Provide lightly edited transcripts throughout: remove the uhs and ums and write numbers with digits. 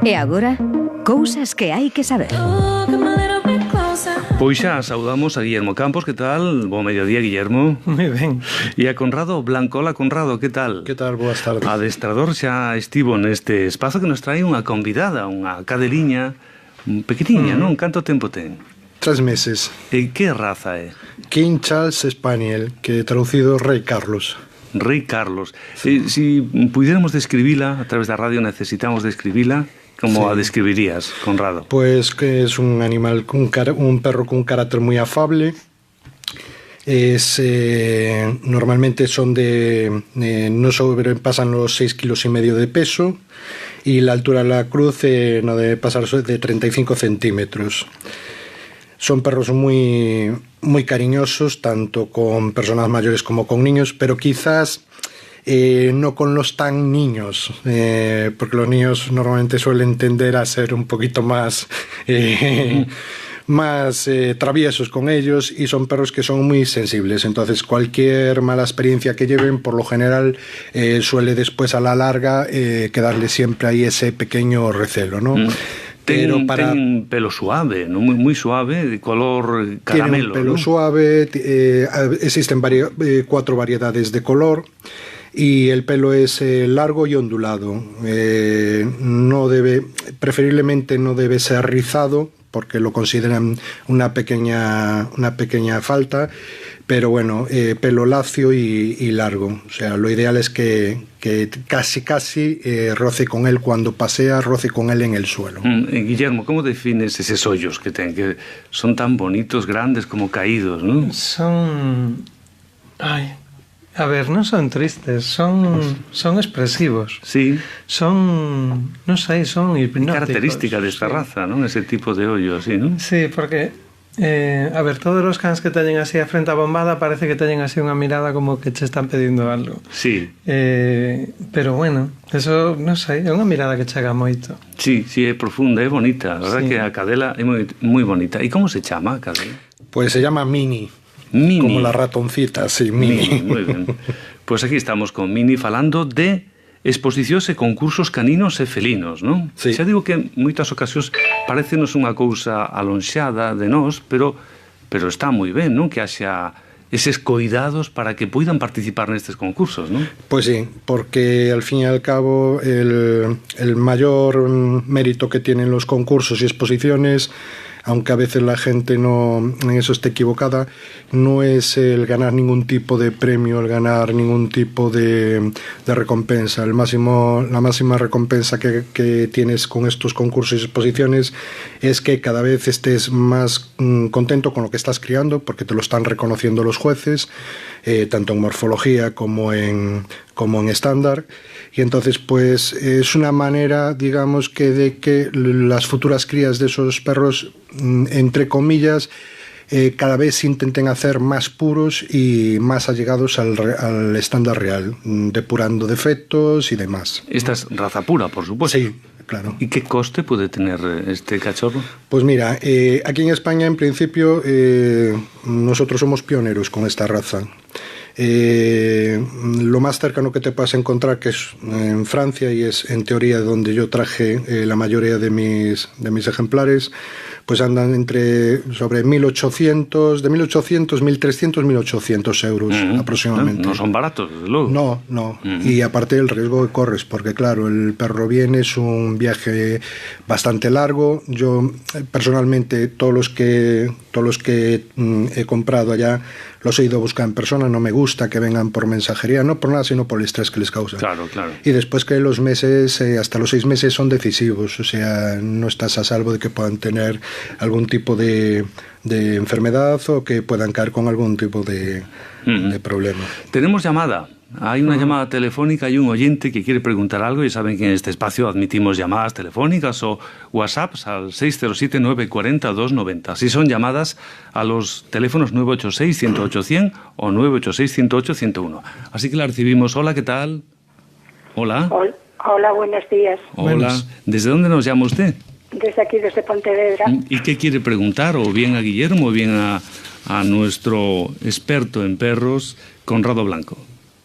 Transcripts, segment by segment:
E agora, cousas que hai que saber. Pois xa saudamos a Guillermo Campos, que tal? Bo mediodía, Guillermo. Moi ben. E a Conrado Blanco. Hola, Conrado, que tal? Que tal? Boas tardes. Adestrador xa estivo neste espazo que nos trae unha convidada, unha cadeliña pequeniña, non? Canto tempo ten? 3 meses. E que raza é? King Charles Spaniel, que traducido Rei Carlos. Rei Carlos. Si pudiéramos describila, a través da radio necesitamos describila, como a describirías, Conrado? Pues que es un animal, un perro con un carácter muy afable. Normalmente son no sobrepasan los 6,5 kilos de peso, y la altura de la cruz no debe pasar de 35 centímetros. Son perros muy, muy cariñosos, tanto con personas mayores como con niños, pero quizás no con los tan niños, porque los niños normalmente suelen tender a ser un poquito más traviesos con ellos, y son perros que son muy sensibles. Entonces cualquier mala experiencia que lleven, por lo general suele después a la larga quedarle siempre ahí ese pequeño recelo, ¿no? Ten pelo suave, ¿no? Muy suave, de color caramelo. Tiene un pelo, ¿no?, suave. Existen 4 variedades de color, y el pelo es largo y ondulado. Preferiblemente no debe ser rizado, porque lo consideran una pequeña falta, pero bueno, pelo lacio y largo. O sea, lo ideal es que casi roce con él cuando pasea, roce con él en el suelo. Guillermo, ¿cómo defines esos hoyos que tienen? Que son tan bonitos, grandes, como caídos, ¿no? A ver, non son tristes, son expresivos. Sí. Son, non sei, son hipnóticos. Característica desta raza, non? Ese tipo de hoyo, así, non? Sí, porque, a ver, todos os cans que teñen así a frente a bombada parece que teñen así unha mirada como que che están pedindo algo. Sí. Pero bueno, eso, non sei, é unha mirada que chega moito. Sí, é profunda, é bonita. A verdad que a cadela é moi bonita. E como se chama a cadela? Pues se llama Mini. Mini. Como la ratoncita, sí, Mini. Muy bien. Pues aquí estamos con Mini falando de exposicións e concursos caninos e felinos, non? Sí. Xa digo que en moitas ocasións parecenos unha cousa alonxada de nós, pero está moi ben, non? Que haxa eses coidados para que poidan participar nestes concursos, non? Pues sí, porque al fin y al cabo el mayor mérito que tienen los concursos y exposiciones, aunque a veces la gente en eso esté equivocada, no es el ganar ningún tipo de premio, el ganar ningún tipo de recompensa. La máxima recompensa que tienes con estos concursos y exposiciones es que cada vez estés más contento con lo que estás criando, porque te lo están reconociendo los jueces, tanto en morfología como en estándar. Y entonces pues es una manera, digamos, de que las futuras crías de esos perros, entre comillas, cada vez intenten hacer más puros y más allegados al estándar real, depurando defectos y demás. Esta es raza pura, por supuesto. Sí, claro. ¿Y qué coste puede tener este cachorro? Pues mira, aquí en España, en principio, nosotros somos pioneros con esta raza. Lo más cercano que te puedas encontrar, que es en Francia, y es en teoría donde yo traje la mayoría de mis ejemplares, pues andan sobre 1.800, 1.300, 1.800 euros aproximadamente. No son baratos, desde luego. No. Y aparte el riesgo que corres, porque claro, el perro viene, es un viaje bastante largo. Yo personalmente todos los que he comprado allá los he ido a buscar en persona. No me gusta que vengan por mensajería, no por nada, sino por el estrés que les causa. Claro. Y después que los meses, hasta los 6 meses son decisivos, o sea, no estás a salvo de que puedan tener algún tipo de enfermedad o que puedan caer con algún tipo de problema. Tenemos llamada. Hay una llamada telefónica, hay un oyente que quiere preguntar algo, y saben que en este espacio admitimos llamadas telefónicas o WhatsApps al 607-940-290. Si son llamadas a los teléfonos 986-108-100 o 986-108-101. Así que la recibimos. Hola, ¿qué tal? Hola. Hola, buenos días. Hola. ¿Desde dónde nos llama usted? Desde aquí, desde Pontevedra. ¿Y qué quiere preguntar? O bien a Guillermo o bien a nuestro experto en perros, Conrado Blanco.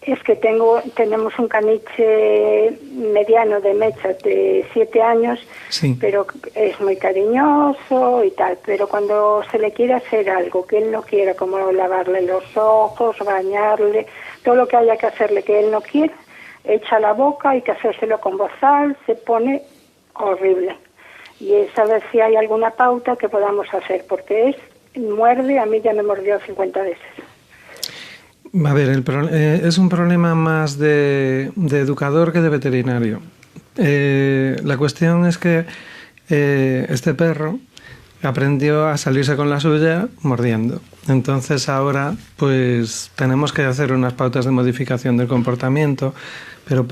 Es que tenemos un caniche mediano de mecha de 7 años, Sí. pero es muy cariñoso y tal. Pero cuando se le quiere hacer algo que él no quiera, como lavarle los ojos, bañarle, todo lo que haya que hacerle que él no quiera, echa la boca, hay que hacérselo con bozal, se pone horrible. Y es a ver si hay alguna pauta que podamos hacer, porque muerde, a mí ya me mordió 50 veces. A ver, es un problema más de educador que de veterinario. La cuestión es que este perro aprendió a salirse con la suya mordiendo. Entonces ahora pues tenemos que hacer unas pautas de modificación del comportamiento, pero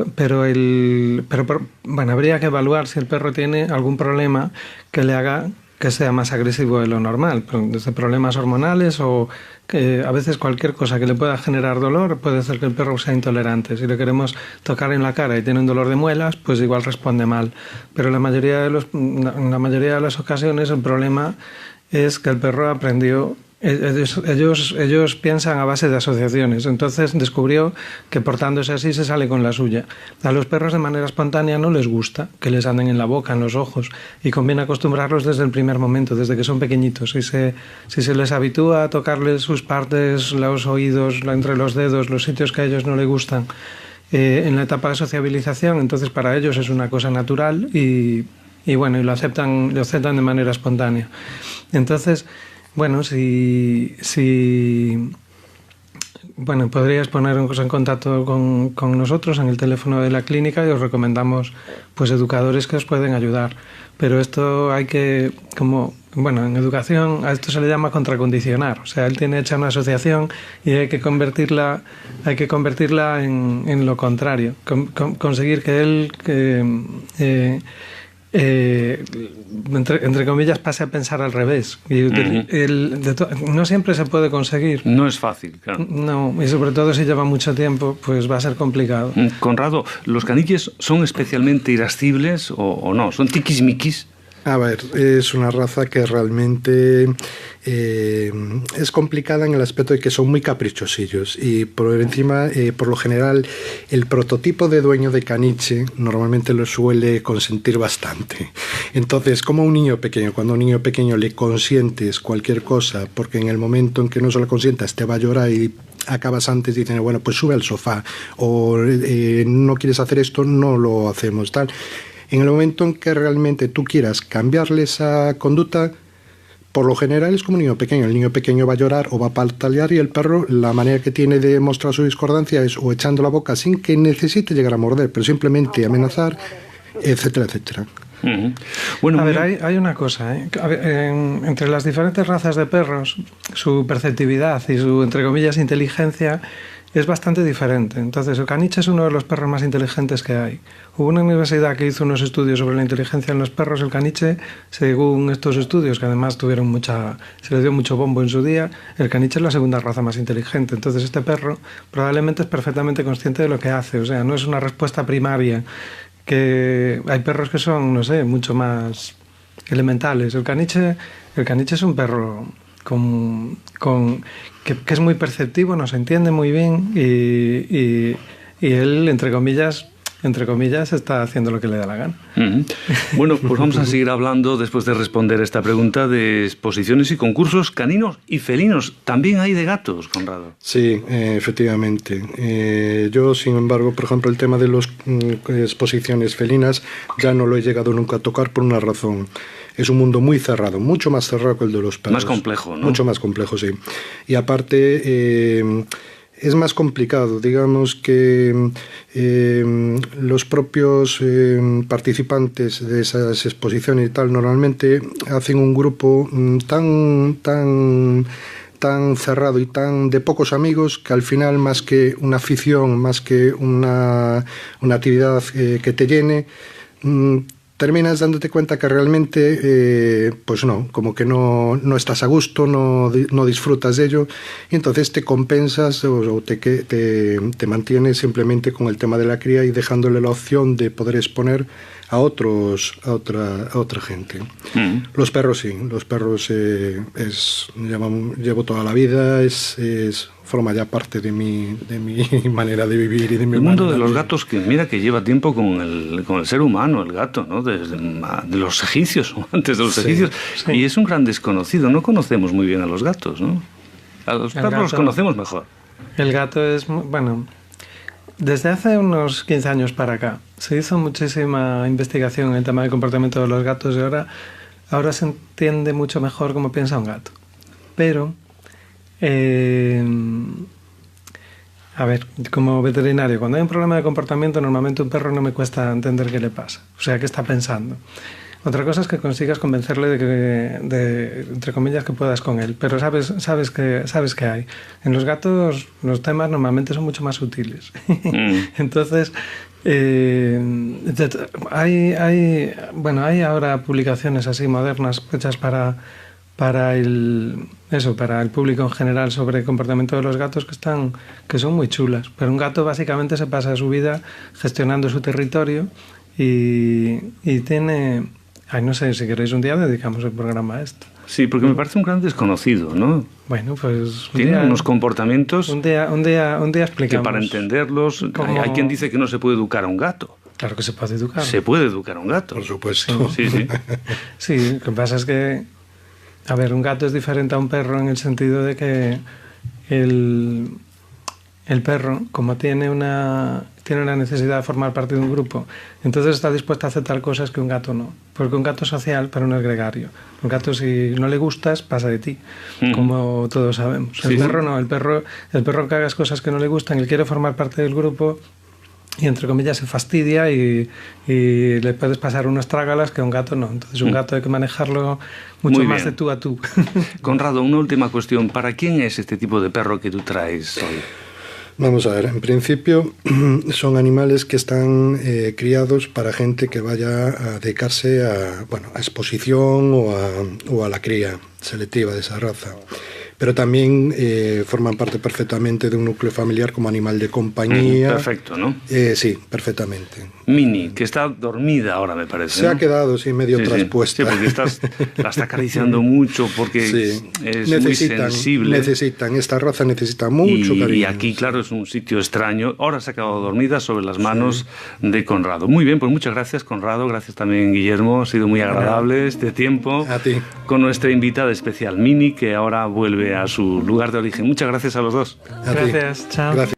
bueno, habría que evaluar si el perro tiene algún problema que le haga que sea más agresivo de lo normal, desde problemas hormonales o que a veces cualquier cosa que le pueda generar dolor puede hacer que el perro sea intolerante. Si le queremos tocar en la cara y tiene un dolor de muelas, pues igual responde mal. Pero en la mayoría de las ocasiones el problema es que el perro aprendió. Ellos piensan a base de asociaciones, entonces descubrió que portándose así se sale con la suya. A los perros de manera espontánea no les gusta que les anden en la boca, en los ojos, y conviene acostumbrarlos desde el primer momento, desde que son pequeñitos. Si se les habitúa a tocarles sus partes, los oídos, entre los dedos, los sitios que a ellos no les gustan, en la etapa de sociabilización, entonces para ellos es una cosa natural y bueno, y lo aceptan de manera espontánea. Entonces, bueno, bueno, podríais poneros en contacto con nosotros en el teléfono de la clínica y os recomendamos pues educadores que os pueden ayudar. Pero esto hay que, bueno, en educación a esto se le llama contracondicionar. O sea, él tiene hecha una asociación y hay que convertirla en lo contrario. Conseguir que él entre comillas pase a pensar al revés y no siempre se puede conseguir. No es fácil, claro. No, y sobre todo si lleva mucho tiempo pues va a ser complicado. Conrado, ¿los caniches son especialmente irascibles o no? ¿Son tiquismiquis? A ver, es una raza que realmente es complicada en el aspecto de que son muy caprichosillos y por encima, por lo general, el prototipo de dueño de caniche normalmente lo suele consentir bastante. Entonces, como un niño pequeño, cuando a un niño pequeño le consientes cualquier cosa, porque en el momento en que no se lo consientas te va a llorar y acabas antes diciendo, bueno, pues sube al sofá o no quieres hacer esto, no lo hacemos, tal. En el momento en que realmente tú quieras cambiarle esa conducta, por lo general es como un niño pequeño. El niño pequeño va a llorar o va a patalear y el perro, la manera que tiene de mostrar su discordancia es o echando la boca sin que necesite llegar a morder, pero simplemente amenazar, etcétera, etcétera. Bueno, a ver, hay una cosa, ¿eh? A ver, entre las diferentes razas de perros, su perceptividad y su, entre comillas, inteligencia es bastante diferente. Entonces, el caniche es uno de los perros más inteligentes que hay. Hubo una universidad que hizo unos estudios sobre la inteligencia en los perros. El caniche, según estos estudios, que además se le dio mucho bombo en su día, el caniche es la segunda raza más inteligente. Entonces, este perro probablemente es perfectamente consciente de lo que hace. O sea, no es una respuesta primaria, que hay perros que son, no sé, mucho más elementales. El caniche es un perro que es muy perceptivo, nos entiende muy bien y él, entre comillas, está haciendo lo que le da la gana. Bueno, pues vamos a seguir hablando, después de responder esta pregunta, de exposiciones y concursos caninos y felinos. También hay de gatos, Conrado. Sí, efectivamente. Yo, sin embargo, por ejemplo, el tema de las exposiciones felinas ya no lo he llegado nunca a tocar por una razón. Es un mundo muy cerrado, mucho más cerrado que el de los perros. Más complejo, ¿no? Mucho más complejo, sí. Y aparte, es más complicado. Digamos que los propios participantes de esas exposiciones y tal normalmente hacen un grupo tan cerrado y tan de pocos amigos que al final, más que una afición, más que una actividad que te llene, terminas dándote cuenta que realmente, pues no, como que no estás a gusto, no disfrutas de ello, y entonces te compensas o te mantienes simplemente con el tema de la cría y dejándole la opción de poder exponer a otra gente. Los perros sí, los perros llevo toda la vida, forma ya parte de mi manera de vivir y de mi el mundo de los gatos, que mira que lleva tiempo con el ser humano, el gato, ¿no? Desde de los egipcios, o antes de los egipcios, y es un gran desconocido. No conocemos muy bien a los gatos, ¿no? A los perros los conocemos mejor. El gato es, bueno, desde hace unos 15 años para acá se hizo muchísima investigación en el tema del comportamiento de los gatos y ahora se entiende mucho mejor cómo piensa un gato. Pero a ver, como veterinario, cuando hay un problema de comportamiento, normalmente un perro no me cuesta entender qué le pasa, o sea, qué está pensando. Otra cosa es que consigas convencerle de entre comillas, que puedas con él, pero sabes que hay. En los gatos los temas normalmente son mucho más sutiles. Entonces, hay ahora publicaciones así modernas hechas para el público en general sobre el comportamiento de los gatos que son muy chulas. Pero un gato básicamente se pasa su vida gestionando su territorio y tiene... Ay, no sé, si queréis un día dedicamos el programa a esto. Sí, porque me parece un gran desconocido, ¿no? Bueno, pues... Tiene unos comportamientos... Un día explicamos. Que para entenderlos... Hay quien dice que no se puede educar a un gato. Claro que se puede educar. Se puede educar a un gato. Por supuesto. Sí. Sí, lo que pasa es que... A ver, un gato es diferente a un perro en el sentido de que el perro, como tiene una necesidad de formar parte de un grupo, entonces está dispuesto a aceptar cosas que un gato no. Porque un gato es social, pero no es gregario. Un gato, si no le gustas, pasa de ti, como todos sabemos. El perro no, el perro que hagas cosas que no le gustan, él quiere formar parte del grupo y, entre comillas, se fastidia y le puedes pasar unos trágalas que a un gato no. Entonces un gato hay que manejarlo mucho más de tú a tú. Conrado, una última cuestión. ¿Para quién es este tipo de perro que tú traes hoy? Vamos a ver, en principio son animales que están criados para gente que vaya a dedicarse a exposición o a la cría selectiva de esa raza. Pero también forman parte perfectamente de un núcleo familiar como animal de compañía. Perfecto, ¿no? Sí, perfectamente. Mini, que está dormida ahora, me parece. Se ha quedado, medio traspuesta. Sí, porque la está acariciando mucho, porque es muy sensible. Esta raza necesita mucho cariño. Y aquí, claro, es un sitio extraño. Ahora se ha quedado dormida sobre las manos de Conrado. Muy bien, pues muchas gracias, Conrado. Gracias también, Guillermo. Ha sido muy agradable este tiempo. A ti. Con nuestra invitada especial, Mini, que ahora vuelve a su lugar de origen. Muchas gracias a los dos. Gracias, chao. Gracias.